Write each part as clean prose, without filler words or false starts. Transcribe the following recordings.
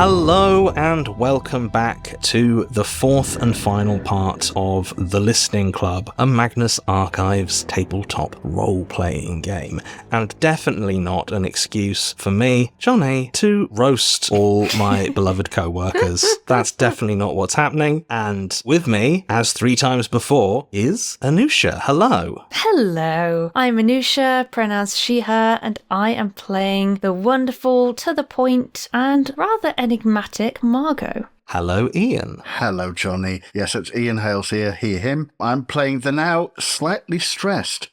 Hello and welcome back to the fourth and final part of The Listening Club, a Magnus Archives tabletop role-playing game, and definitely not an excuse for me, Johnny, to roast all my beloved co-workers. That's definitely not what's happening, and with me, as 3 times before, is Anusia. Hello. Hello, I'm Anusia, pronouns she, her, and I am playing the wonderful, to the point, and rather enigmatic Margot. Hello, Ian. Hello, Johnny. Yes, it's Ian Hayles here, he, him. I'm playing the now slightly stressed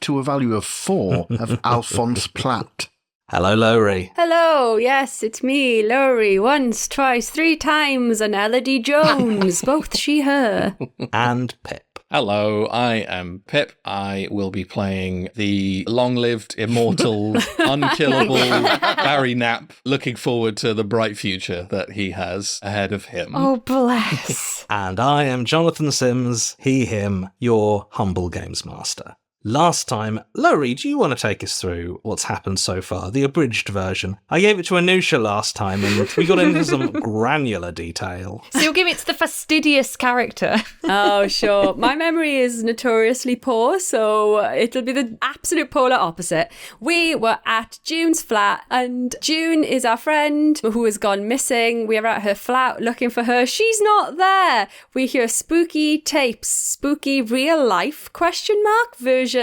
to a value of 4 of Alphonse Platt. Hello, Lowri. Hello, yes, it's me, Lowri, once, twice, 3 times, and Elodie Jones, both she, her. And Pip. Hello, I am Pip. I will be playing the long-lived, immortal, unkillable Barry Knap, looking forward to the bright future that he has ahead of him. Oh, bless. And I am Jonathan Sims, he, him, your humble games master. Last time, Lowri, do you want to take us through what's happened so far, the abridged version? I gave it to Anusia last time and we got into some granular detail. So you'll give it to the fastidious character. Oh, sure. My memory is notoriously poor, so it'll be the absolute polar opposite. We were at June's flat, and June is our friend who has gone missing. We are at her flat looking for her. She's not there. We hear spooky tapes, spooky real life versions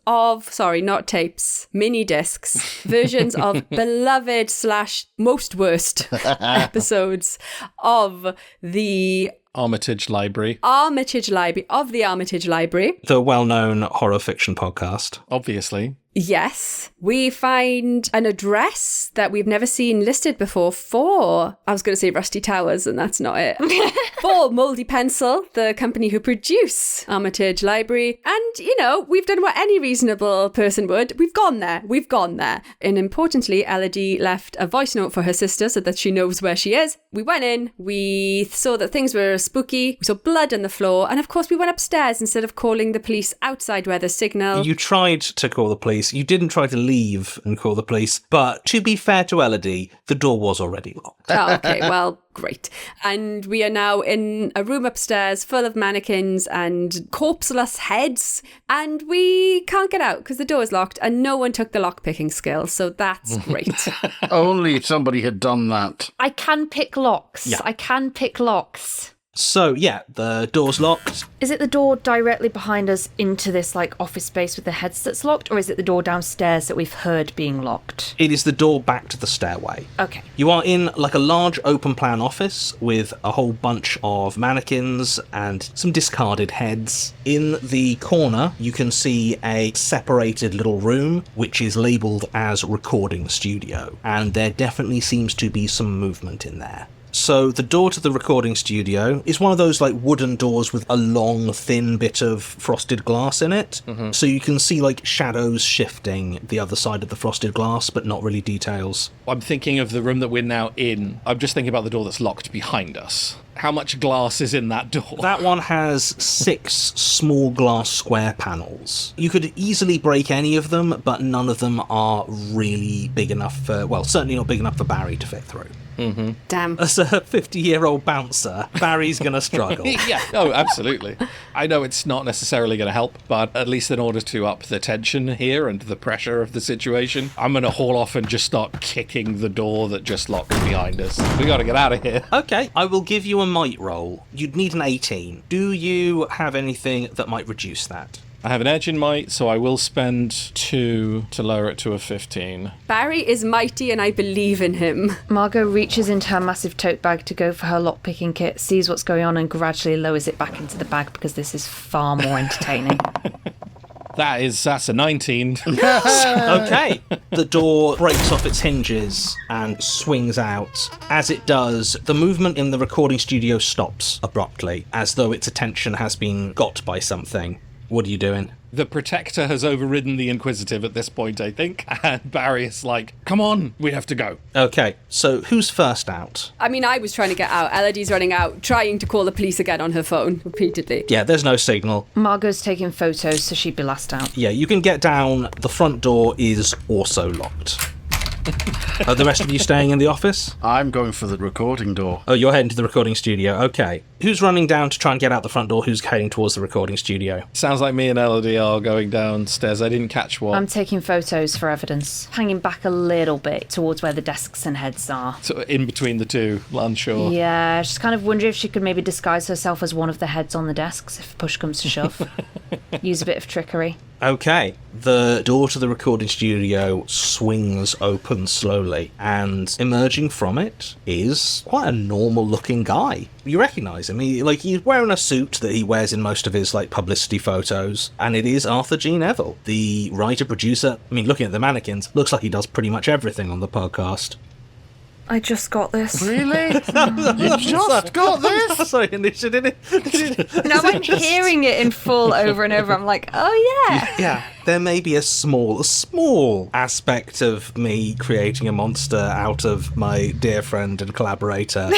of, sorry, not tapes, mini discs, versions of beloved / most worst episodes of the Armitage Library. Of the Armitage Library. The well-known horror fiction podcast. Obviously. Yes, we find an address that we've never seen listed before for, I was going to say Rusty Towers, and that's not it, for Mouldy Pencil, the company who produce Armitage Library. And, you know, we've done what any reasonable person would. We've gone there. And importantly, Elodie left a voice note for her sister so that she knows where she is. We went in, we saw that things were spooky, we saw blood on the floor, and of course we went upstairs instead of calling the police outside where the signal... You tried to call the police. You didn't try to leave and call the police, but to be fair to Elodie, the door was already locked. Oh, okay, well, great. And we are now in a room upstairs full of mannequins and corpseless heads, and we can't get out because the door is locked and no one took the lock-picking skill, so that's great. Only if somebody had done that. I can pick locks. Yeah. I can pick locks. So, yeah, the door's locked. Is it the door directly behind us into this, like, office space with the heads that's locked, or is it the door downstairs that we've heard being locked? It is the door back to the stairway. Okay. You are in, like, a large open-plan office with a whole bunch of mannequins and some discarded heads. In the corner, you can see a separated little room, which is labelled as recording studio, and there definitely seems to be some movement in there. So the door to the recording studio is one of those like wooden doors with a long, thin bit of frosted glass in it. Mm-hmm. So you can see like shadows shifting the other side of the frosted glass, but not really details. I'm thinking of the room that we're now in. I'm just thinking about the door that's locked behind us. How much glass is in that door? That one has 6 small glass square panels. You could easily break any of them, but none of them are really big enough for, well, certainly not big enough for Barry to fit through. Mm-hmm. Damn. As a 50-year-old bouncer, Barry's going to struggle. Yeah, oh, absolutely. I know it's not necessarily going to help, but at least in order to up the tension here and the pressure of the situation, I'm going to haul off and just start kicking the door that just locked behind us. We got to get out of here. Okay, I will give you a might roll. You'd need an 18. Do you have anything that might reduce that? I have an edge in might, so I will spend 2 to lower it to a 15. Barry is mighty and I believe in him. Margot reaches into her massive tote bag to go for her lock-picking kit, sees what's going on and gradually lowers it back into the bag because this is far more entertaining. That's a 19. Okay. The door breaks off its hinges and swings out. As it does, the movement in the recording studio stops abruptly, as though its attention has been got by something. What are you doing? The Protector has overridden the Inquisitive at this point, I think, and Barry is like, come on, we have to go. Okay, so who's first out? I mean, I was trying to get out. Elodie's running out, trying to call the police again on her phone repeatedly. Yeah, there's no signal. Margot's taking photos, so she'd be last out. Yeah, you can get down. The front door is also locked. Are the rest of you staying in the office? I'm going for the recording door. Oh, you're heading to the recording studio. Okay. Who's running down to try and get out the front door? Who's heading towards the recording studio? Sounds like me and Elodie are going downstairs. I didn't catch what. I'm taking photos for evidence, hanging back a little bit towards where the desks and heads are. Sort of in between the two, unsure. Yeah, just kind of wondering if she could maybe disguise herself as one of the heads on the desks if push comes to shove. Use a bit of trickery. Okay. The door to the recording studio swings open slowly, and emerging from it is quite a normal-looking guy. You recognise him. He's wearing a suit that he wears in most of his publicity photos, and it is Arthur G Neville, the writer-producer. Looking at the mannequins, looks like he does pretty much everything on the podcast. I just got this. Really? You just got this? Sorry, Anusia, did it? Now I'm hearing it in full over and over. I'm like, oh yeah. Yeah, there may be a small aspect of me creating a monster out of my dear friend and collaborator.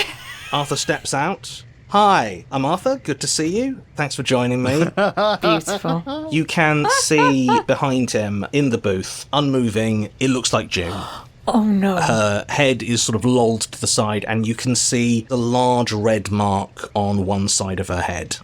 Arthur steps out. Hi, I'm Arthur. Good to see you. Thanks for joining me. Beautiful. You can see behind him in the booth, unmoving, it looks like June. Oh no. Her head is sort of lolled to the side, and you can see the large red mark on one side of her head.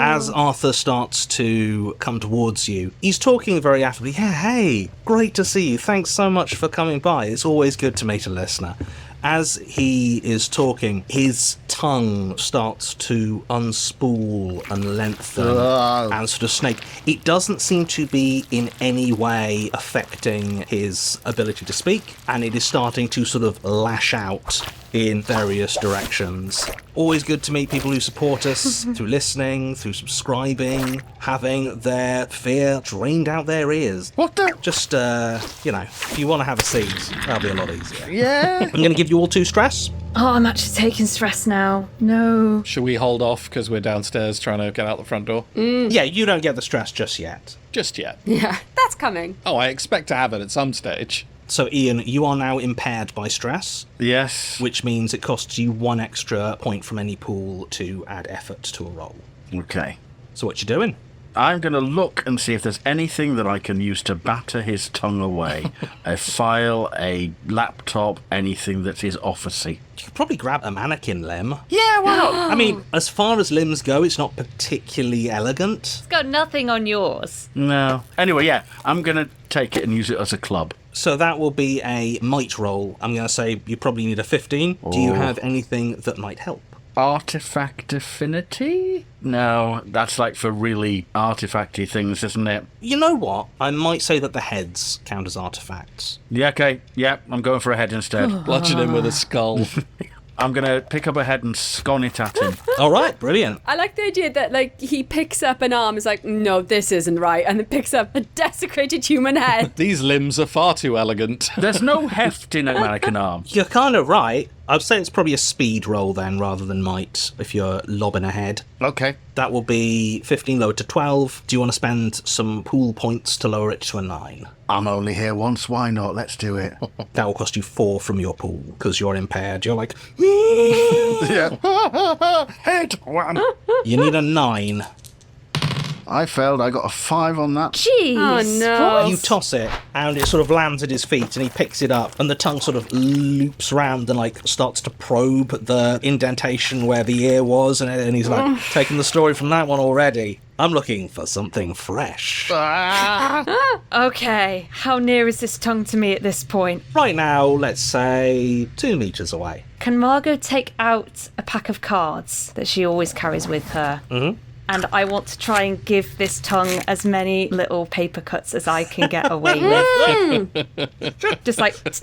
As Arthur starts to come towards you, he's talking very affably. Yeah, hey, great to see you. Thanks so much for coming by. It's always good to meet a listener. As he is talking, his tongue starts to unspool and lengthen and sort of snake. It doesn't seem to be in any way affecting his ability to speak, and it is starting to sort of lash out in various directions. Always good to meet people who support us through listening, through subscribing, having their fear drained out their ears. What the? Just, if you want to have a seat, that'll be a lot easier. Yeah. I'm going to give you all 2 stress. Oh, I'm actually taking stress now. No. Should we hold off because we're downstairs trying to get out the front door? Yeah, you don't get the stress just yet. Just yet. Yeah, that's coming. Oh, I expect to have it at some stage. So, Ian, you are now impaired by stress, Yes. which means it costs you 1 extra point from any pool to add effort to a roll. Okay. So what you doing? I'm going to look and see if there's anything that I can use to batter his tongue away. A file, a laptop, anything that is officey. You could probably grab a mannequin limb. Yeah, why not? As far as limbs go, it's not particularly elegant. It's got nothing on yours. No. Anyway, yeah, I'm going to take it and use it as a club. So that will be a might roll. I'm going to say you probably need a 15. Do you have anything that might help? Artifact affinity? No, that's for really artifacty things, isn't it? You know what? I might say that the heads count as artifacts. Yeah, okay. Yeah, I'm going for a head instead. Bludgeon him with a skull. I'm going to pick up a head and scone it at him. All right, brilliant. I like the idea that, he picks up an arm, is like, no, this isn't right, and then picks up a desecrated human head. These limbs are far too elegant. There's no heft in a mannequin arm. You're kind of right. I'd say it's probably a speed roll then, rather than might, if you're lobbing ahead. Okay. That will be 15 lowered to 12. Do you want to spend some pool points to lower it to a 9? I'm only here once, why not? Let's do it. That will cost you 4 from your pool, because you're impaired. You're like, Yeah. Head one. you need a 9. I failed. I got a 5 on that. Jeez. Oh, no. You toss it, and it sort of lands at his feet, and he picks it up, and the tongue sort of loops round and starts to probe the indentation where the ear was, and he's taking the story from that one already. I'm looking for something fresh. Okay, how near is this tongue to me at this point? Right now, let's say 2 meters away. Can Margot take out a pack of cards that she always carries with her? Mm-hmm. And I want to try and give this tongue as many little paper cuts as I can get away with. Just like... Is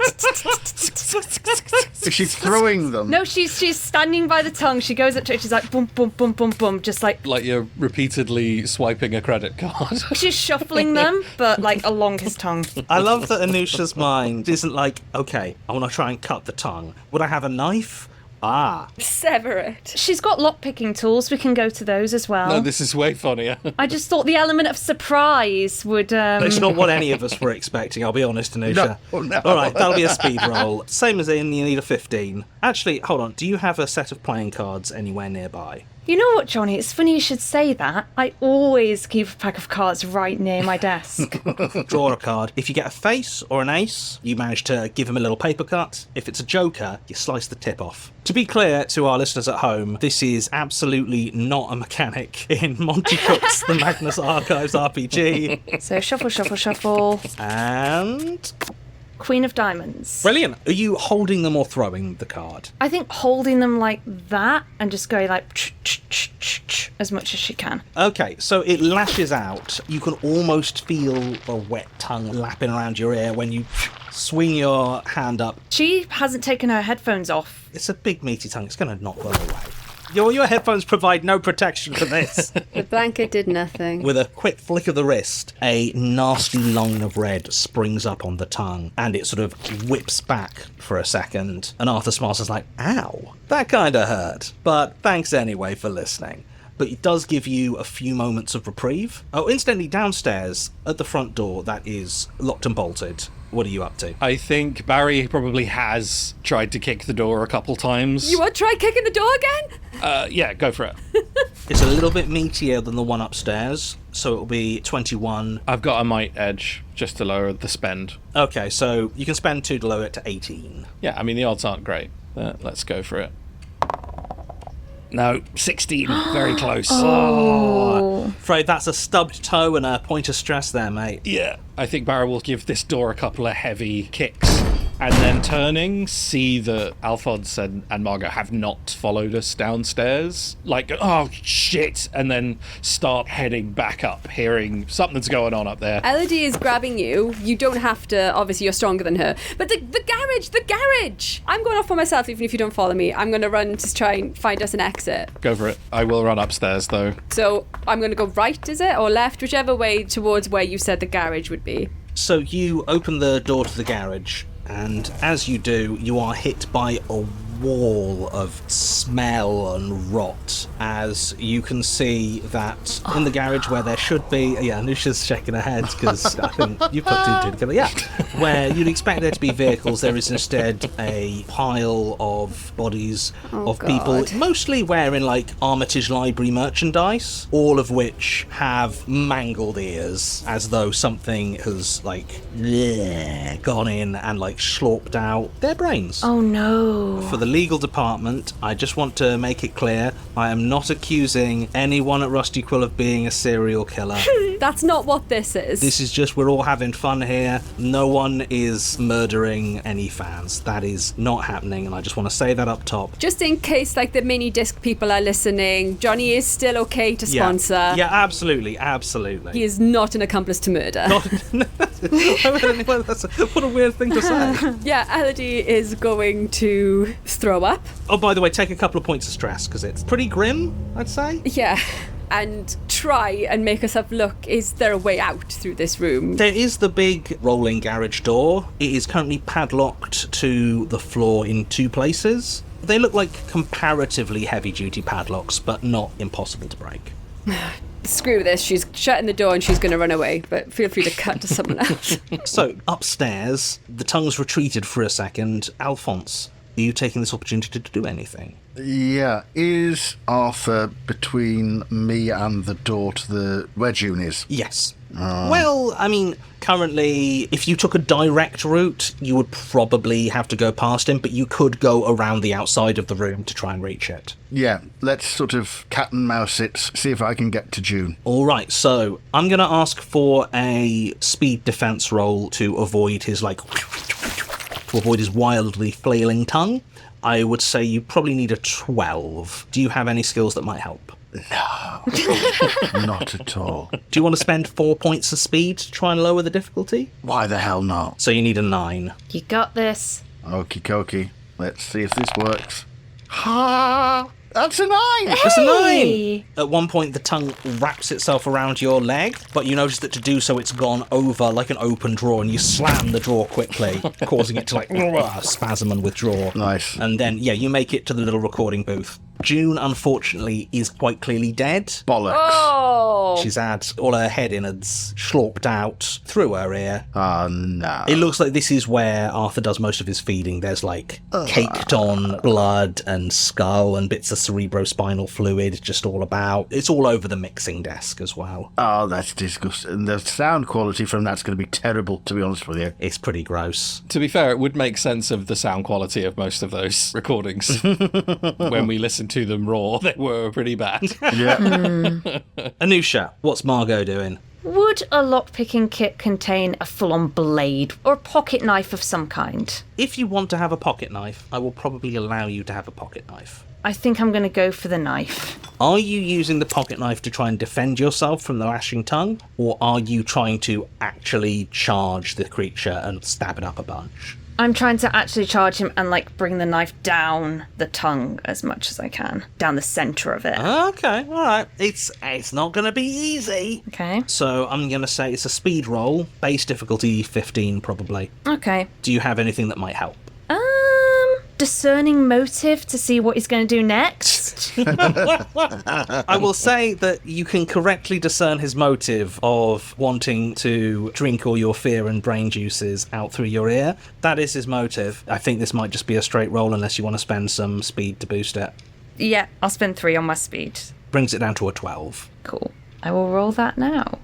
she throwing them? No, she's standing by the tongue. She goes up to it. She's like, boom, boom, boom, boom, boom. Just like... Like you're repeatedly swiping a credit card. She's shuffling them, but along his tongue. I love that Anusia's mind isn't like, okay, I want to try and cut the tongue. Would I have a knife? Sever it. She's got lock-picking tools. We can go to those as well. No, this is way funnier. I just thought the element of surprise would... It's not what any of us were expecting, I'll be honest, Anusia. No. All right, that'll be a speed roll. Same as Ian, you need a 15. Actually, hold on. Do you have a set of playing cards anywhere nearby? You know what, Johnny? It's funny you should say that. I always keep a pack of cards right near my desk. Draw a card. If you get a face or an ace, you manage to give him a little paper cut. If it's a joker, you slice the tip off. To be clear to our listeners at home, this is absolutely not a mechanic in Monty Cook's The Magnus Archives RPG. So shuffle, shuffle, shuffle. And... Queen of Diamonds. Brilliant. Are you holding them or throwing the card? I think holding them like that and just going like as much as she can. Okay, so it lashes out. You can almost feel the wet tongue lapping around your ear when you swing your hand up. She hasn't taken her headphones off. It's a big meaty tongue. It's going to knock them away. Your headphones provide no protection for this. The blanket did nothing. With a quick flick of the wrist, a nasty line of red springs up on the tongue, and it sort of whips back for a second. And Arthur smiles and is like, ow, that kind of hurt. But thanks anyway for listening. But it does give you a few moments of reprieve. Oh, incidentally, downstairs at the front door, that is locked and bolted. What are you up to? I think Barry probably has tried to kick the door a couple times. You want to try kicking the door again? Yeah, go for it. It's a little bit meatier than the one upstairs, so it'll be 21. I've got a might edge just to lower the spend. Okay, so you can spend 2 to lower it to 18. Yeah, I mean, the odds aren't great. Let's go for it. No, 16. Very close. Oh. Afraid that's a stubbed toe and a point of stress there, mate. Yeah. I think Barry will give this door a couple of heavy kicks. And then turning, see that Alphonse and Margot have not followed us downstairs. Like, oh, shit. And then start heading back up, hearing something's going on up there. Elodie is grabbing you. You don't have to, obviously you're stronger than her. But the garage! I'm going off for myself, even if you don't follow me. I'm going to run to try and find us an exit. Go for it. I will run upstairs, though. So I'm going to go right, is it? Or left, whichever way towards where you said the garage would be. So you open the door to the garage, and as you do, you are hit by a wall of smell and rot, as you can see that in the garage where there should be, Anusia's shaking her head because I think you put 2 and 2 together, where you'd expect there to be vehicles, there is instead a pile of bodies of people, mostly wearing like Armitage Library merchandise, all of which have mangled ears, as though something has like gone in and like slurped out their brains. Oh no. For the legal department, I just want to make it clear, I am not accusing anyone at Rusty Quill of being a serial killer. That's not what this is. This is just, we're all having fun here. No one is murdering any fans. That is not happening, and I just want to say that up top. Just in case, like, the mini disc people are listening, Johnny is still okay to sponsor. Yeah, absolutely. He is not an accomplice to murder. What a weird thing to say. Yeah, Elodie is going to throw up. Oh, by the way, take a couple of points of stress, because it's pretty grim, I'd say. Yeah. And try and make herself look, is there a way out through this room? There is the big rolling garage door. It is currently padlocked to the floor in 2 places. They look like comparatively heavy-duty padlocks, but not impossible to break. Screw this, she's shutting the door and she's going to run away, but feel free to cut to someone else. So, upstairs, the tongue's retreated for a second. Alphonse, are you taking this opportunity to do anything? Yeah, is Arthur between me and the door to the where June is? Yes. Well, I mean, currently, if you took a direct route, you would probably have to go past him, but you could go around the outside of the room to try and reach it. Yeah, let's sort of cat and mouse it, see if I can get to June. All right, so I'm going to ask for a speed defense roll to avoid his, wildly flailing tongue. I would say you probably need a 12. Do you have any skills that might help? No, not at all. Do you want to spend 4 points of speed to try and lower the difficulty? Why the hell not? So you need a 9. You got this. Okie dokie. Let's see if this works. Ha! That's a 9! That's a 9! At one point, the tongue wraps itself around your leg, but you notice that to do so, it's gone over like an open drawer, and you slam the drawer quickly, causing it to spasm and withdraw. Nice. And then, you make it to the little recording booth. June, unfortunately, is quite clearly dead. Bollocks. Oh! She's had all her head innards slorped out through her ear. Oh, no. It looks like this is where Arthur does most of his feeding. There's like caked on blood and skull and bits of cerebrospinal fluid just all about. It's all over the mixing desk as well. Oh, that's disgusting. The sound quality from that's going to be terrible, to be honest with you. It's pretty gross. To be fair, it would make sense of the sound quality of most of those recordings. When we listened to them raw, they were pretty bad. Yeah. Anusia, what's Margot doing? Would a lockpicking kit contain a full-on blade or a pocket knife of some kind? If you want to have a pocket knife, I will probably allow you to have a pocket knife. I think I'm going to go for the knife. Are you using the pocket knife to try and defend yourself from the lashing tongue, or are you trying to actually charge the creature and stab it up a bunch? I'm trying to actually charge him and, like, bring the knife down the tongue as much as I can. Down the centre of it. Okay, alright. It's not going to be easy. Okay. So I'm going to say it's a speed roll, base difficulty 15 probably. Okay. Do you have anything that might help? Discerning motive to see what he's going to do next. I will say that you can correctly discern his motive of wanting to drink all your fear and brain juices out through your ear. That is his motive. I think this might just be a straight roll unless you want to spend some speed to boost it. Yeah, I'll spend 3 on my speed. Brings it down to a 12. Cool. I will roll that now.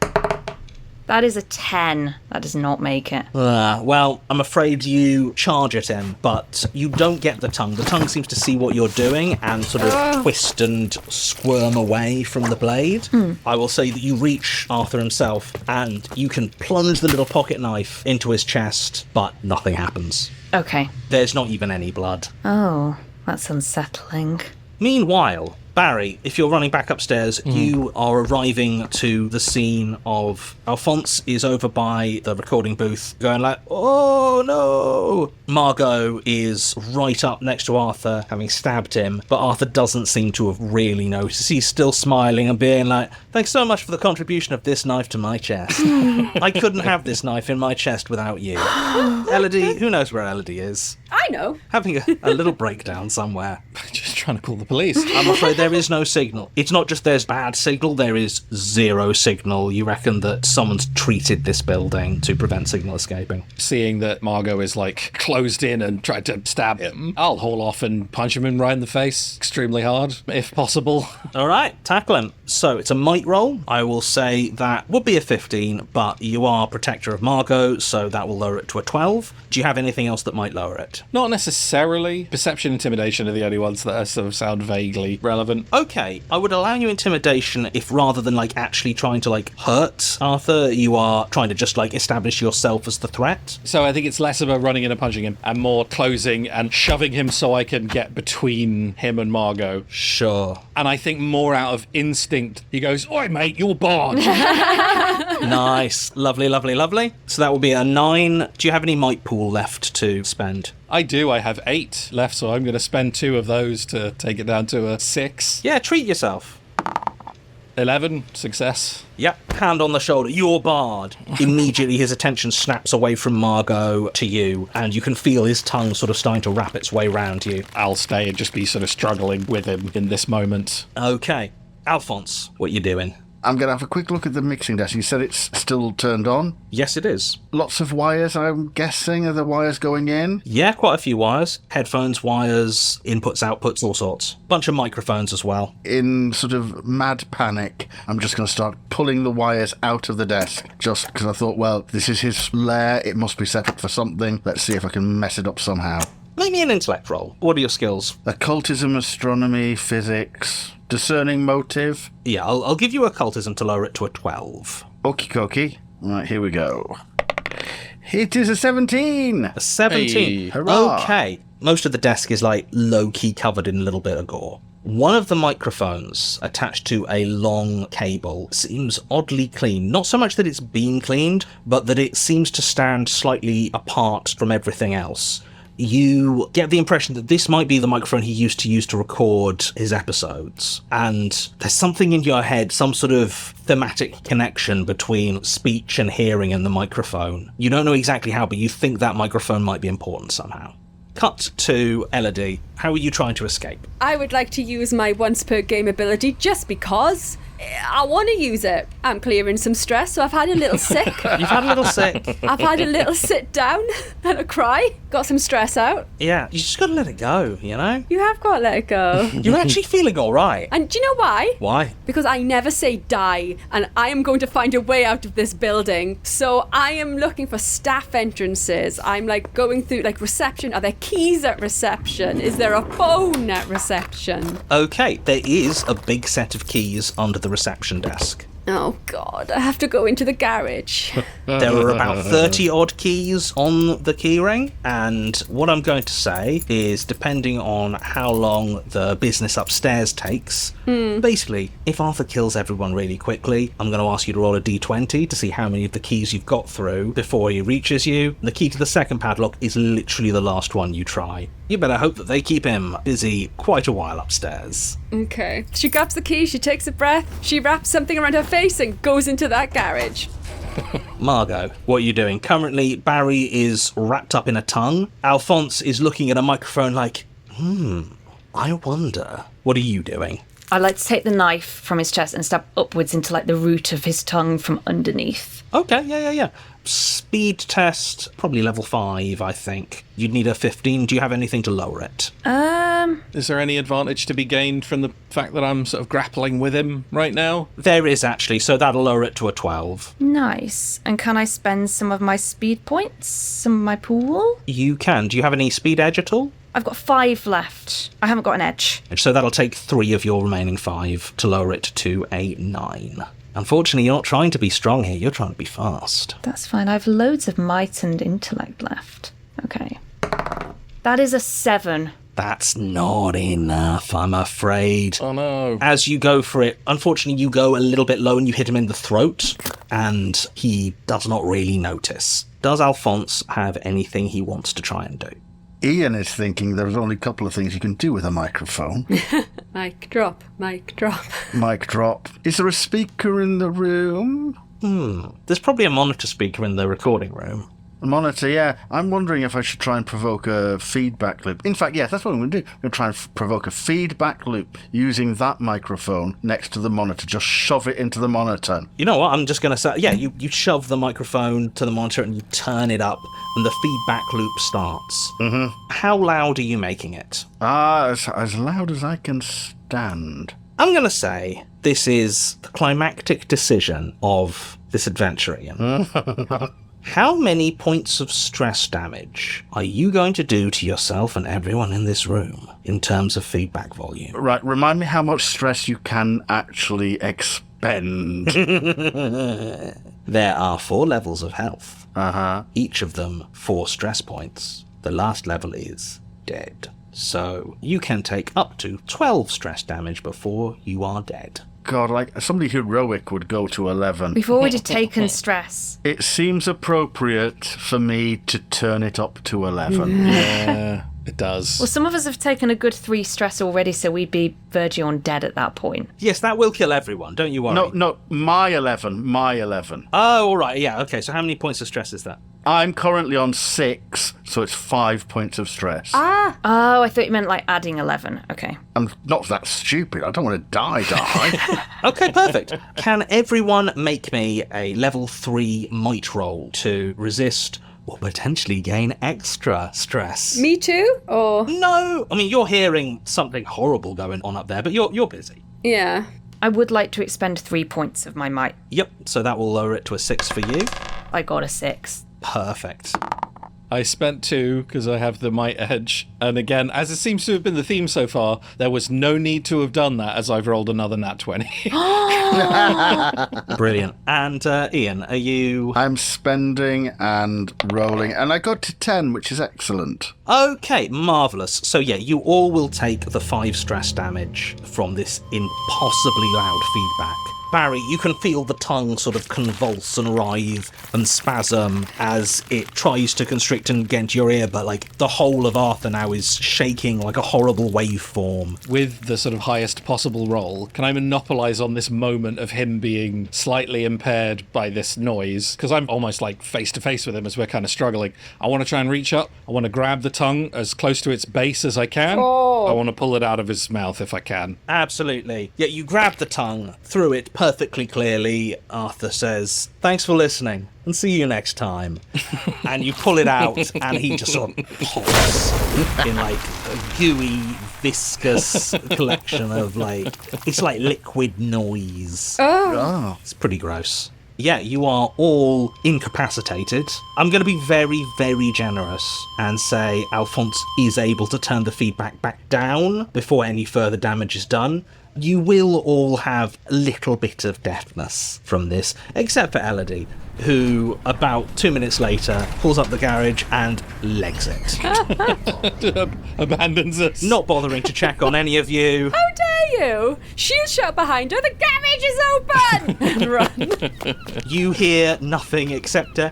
That is a 10. That does not make it. Well, I'm afraid you charge at him, but you don't get the tongue. The tongue seems to see what you're doing and sort of twist and squirm away from the blade. I will say that you reach Arthur himself and you can plunge the little pocket knife into his chest, but nothing happens. Okay. There's not even any blood. Oh, that's unsettling. Meanwhile, Barry, if you're running back upstairs, you are arriving to the scene of Alphonse is over by the recording booth going like, oh no! Margot is right up next to Arthur, having stabbed him, but Arthur doesn't seem to have really noticed. He's still smiling and being like, thanks so much for the contribution of this knife to my chest. I couldn't have this knife in my chest without you. Elodie, who knows where Elodie is? I know. Having a little breakdown somewhere. Just trying to call the police. I'm afraid there is no signal. It's not just there's bad signal, there is zero signal. You reckon that someone's treated this building to prevent signal escaping? Seeing that Margot is, like, closed in and tried to stab him, I'll haul off and punch him right in the face extremely hard, if possible. All right, tackle him. So it's a might roll. I will say that would be a 15, but you are protector of Margot, so that will lower it to a 12. Do you have anything else that might lower it? Not necessarily. Perception, intimidation are the only ones that sort of sound vaguely relevant. Okay, I would allow you intimidation if rather than like actually trying to like hurt Arthur, you are trying to just like establish yourself as the threat. So I think it's less about running in and punching him and more closing and shoving him so I can get between him and Margot. Sure. And I think more out of instinct, he goes, oi mate, you're barred. Nice. Lovely, lovely, lovely. So that will be a 9. Do you have any might pool left to spend? I do. I have 8 left, so I'm going to spend 2 of those to take it down to a 6. Yeah, treat yourself. 11, success. Yep, hand on the shoulder. You're barred. Immediately his attention snaps away from Margot to you, and you can feel his tongue sort of starting to wrap its way round you. I'll stay and just be sort of struggling with him in this moment. Okay. Alphonse, what you doing? I'm going to have a quick look at the mixing desk. You said it's still turned on. Yes, it is. Lots of wires, I'm guessing. Are the wires going in? Yeah, quite a few wires. Headphones, wires, inputs, outputs, all sorts. Bunch of microphones as well. In sort of mad panic, I'm just going to start pulling the wires out of the desk. Just because I thought, well, this is his lair. It must be set up for something. Let's see if I can mess it up somehow. Make me an intellect roll. What are your skills? Occultism, astronomy, physics, discerning motive. Yeah, I'll give you occultism to lower it to a 12. Okie dokie. Right, here we go. It is a 17! A 17. Hey. Hurrah. Okay. Most of the desk is like low-key covered in a little bit of gore. One of the microphones attached to a long cable seems oddly clean. Not so much that it's been cleaned, but that it seems to stand slightly apart from everything else. You get the impression that this might be the microphone he used to use to record his episodes. And there's something in your head, some sort of thematic connection between speech and hearing and the microphone. You don't know exactly how, but you think that microphone might be important somehow. Cut to Elodie. How are you trying to escape? I would like to use my once per game ability just because I want to use it. I'm clearing some stress, so I've had a little sick. You've had a little sick. I've had a little sit down and a cry. Got some stress out. Yeah, you just got to let it go, you know? You have got to let it go. You're actually feeling all right. And do you know why? Why? Because I never say die, and I am going to find a way out of this building. So I am looking for staff entrances. I'm like going through like reception. Are there keys at reception? Is there a phone at reception? Okay, there is a big set of keys under the reception desk. Oh God, I have to go into the garage. There are about 30 odd keys on the keyring, and what I'm going to say is, depending on how long the business upstairs takes, basically, if Arthur kills everyone really quickly, I'm going to ask you to roll a d20 to see how many of the keys you've got through before he reaches you. The key to the second padlock is literally the last one you try. You better hope that they keep him busy quite a while upstairs. Okay. She grabs the key, she takes a breath, she wraps something around her face and goes into that garage. Margot, what are you doing? Currently, Barry is wrapped up in a tongue. Alphonse is looking at a microphone like, I wonder. What are you doing? I like to take the knife from his chest and stab upwards into like the root of his tongue from underneath. Okay, yeah. Speed test, probably level 5, I think. You'd need a 15. Do you have anything to lower it? Is there any advantage to be gained from the fact that I'm sort of grappling with him right now? There is actually, so that'll lower it to a 12. Nice. And can I spend some of my speed points? Some of my pool? You can. Do you have any speed edge at all? I've got 5 left. I haven't got an edge. So that'll take 3 of your remaining 5 to lower it to a 9. Unfortunately, you're not trying to be strong here, you're trying to be fast. That's fine. I've loads of might and intellect left. Okay. That is a 7. That's not enough, I'm afraid. Oh no. As you go for it, unfortunately you go a little bit low and you hit him in the throat, and he does not really notice. Does Alphonse have anything he wants to try and do? Ian is thinking there's only a couple of things you can do with a microphone. Mic drop, mic drop. Mic drop. Is there a speaker in the room? There's probably a monitor speaker in the recording room. A monitor, yeah. I'm wondering if I should try and provoke a feedback loop. In fact, yes, that's what I'm going to do. I'm going to try and provoke a feedback loop using that microphone next to the monitor. Just shove it into the monitor. You know what, I'm just going to say, yeah, you shove the microphone to the monitor and you turn it up and the feedback loop starts. How loud are you making it? As loud as I can stand. I'm going to say this is the climactic decision of this adventure, Ian. How many points of stress damage are you going to do to yourself and everyone in this room in terms of feedback volume? Right, remind me how much stress you can actually expend. There are 4 levels of health. Uh-huh. Each of them 4 stress points. The last level is dead. So you can take up to 12 stress damage before you are dead. God, like, somebody heroic would go to 11. We've already taken stress. It seems appropriate for me to turn it up to 11. Yeah, it does. Well, some of us have taken a good 3 stress already, so we'd be verging on dead at that point. Yes, that will kill everyone, don't you worry. No, my 11. Oh, all right, yeah, okay, so how many points of stress is that? I'm currently on 6, so it's 5 points of stress. Oh, I thought you meant like adding 11. Okay. I'm not that stupid. I don't want to die. Okay, perfect. Can everyone make me a level 3 might roll to resist or potentially gain extra stress? Me too? Or... No, I mean, you're hearing something horrible going on up there, but you're busy. Yeah. I would like to expend 3 points of my might. Yep, so that will lower it to a 6 for you. I got a 6. Perfect. I spent 2 because I have the might edge. And again, as it seems to have been the theme so far, there was no need to have done that as I've rolled another nat 20. Brilliant. And Ian, are you... I'm spending and rolling, and I got to 10, which is excellent. Okay, marvellous. So yeah, you all will take the 5 stress damage from this impossibly loud feedback. Barry, you can feel the tongue sort of convulse and writhe and spasm as it tries to constrict and get into your ear, but like the whole of Arthur now is shaking like a horrible waveform. With the sort of highest possible roll, can I monopolise on this moment of him being slightly impaired by this noise? Because I'm almost like face to face with him as we're kind of struggling. I want to try and reach up. I want to grab the tongue as close to its base as I can. I want to pull it out of his mouth if I can. Absolutely. Yeah, you grab the tongue, through it perfectly clearly. Arthur says, "Thanks for listening, and see you next time." And you pull it out, and he just sort of pops in like a gooey, viscous collection of like, it's like liquid noise. Oh. It's pretty gross. Yeah, you are all incapacitated. I'm going to be very, very generous and say Alphonse is able to turn the feedback back down before any further damage is done. You will all have a little bit of deafness from this, except for Elodie, who about 2 minutes later pulls up the garage and legs it. Abandons us. Not bothering to check on any of you. How dare you? She'll shut behind her. The garage is open! And run. You hear nothing except a...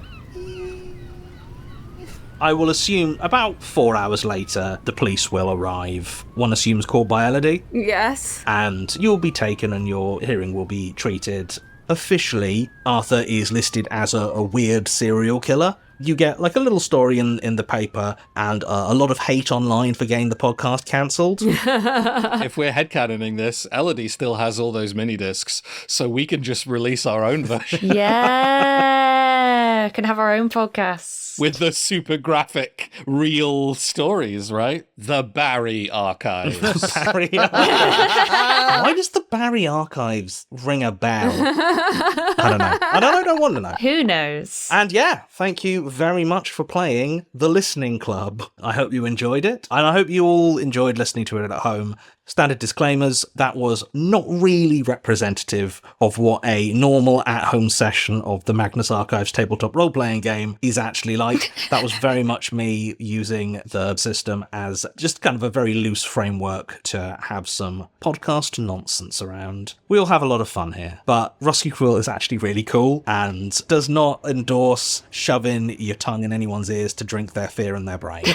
I will assume about 4 hours later, the police will arrive. One assumes called by Elodie. Yes. And you'll be taken and your hearing will be treated. Officially, Arthur is listed as a weird serial killer. You get like a little story in the paper and a lot of hate online for getting the podcast cancelled. If we're headcanoning this, Elodie still has all those mini discs, so we can just release our own version. Yeah, can have our own podcasts. With the super graphic, real stories, right? The Barry Archives. Barry Why does the Barry Archives ring a bell? I don't know. I don't want to know. Who knows? And yeah, thank you very much for playing The Listening Club. I hope you enjoyed it, and I hope you all enjoyed listening to it at home. Standard disclaimers, that was not really representative of what a normal at-home session of the Magnus Archives tabletop role-playing game is actually like. That was very much me using the system as just kind of a very loose framework to have some podcast nonsense around. We'll have a lot of fun here, but Rusty Quill is actually really cool and does not endorse shoving your tongue in anyone's ears to drink their fear in their brain.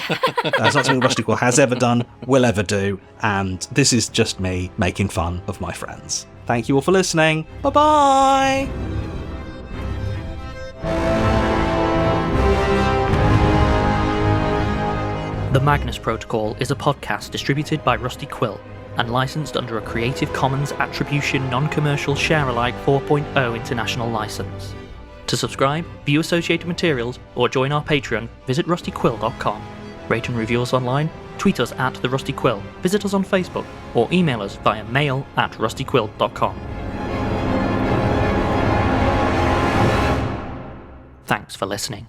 That's not something Rusty Quill has ever done, will ever do, and this is just me making fun of my friends. Thank you all for listening. Bye-bye! The Magnus Protocol is a podcast distributed by Rusty Quill and licensed under a Creative Commons Attribution Non-Commercial Share-alike 4.0 international license. To subscribe, view associated materials, or join our Patreon, visit rustyquill.com. Rate and review us online, tweet us at The Rusty Quill, visit us on Facebook, or email us via mail@rustyquill.com. Thanks for listening.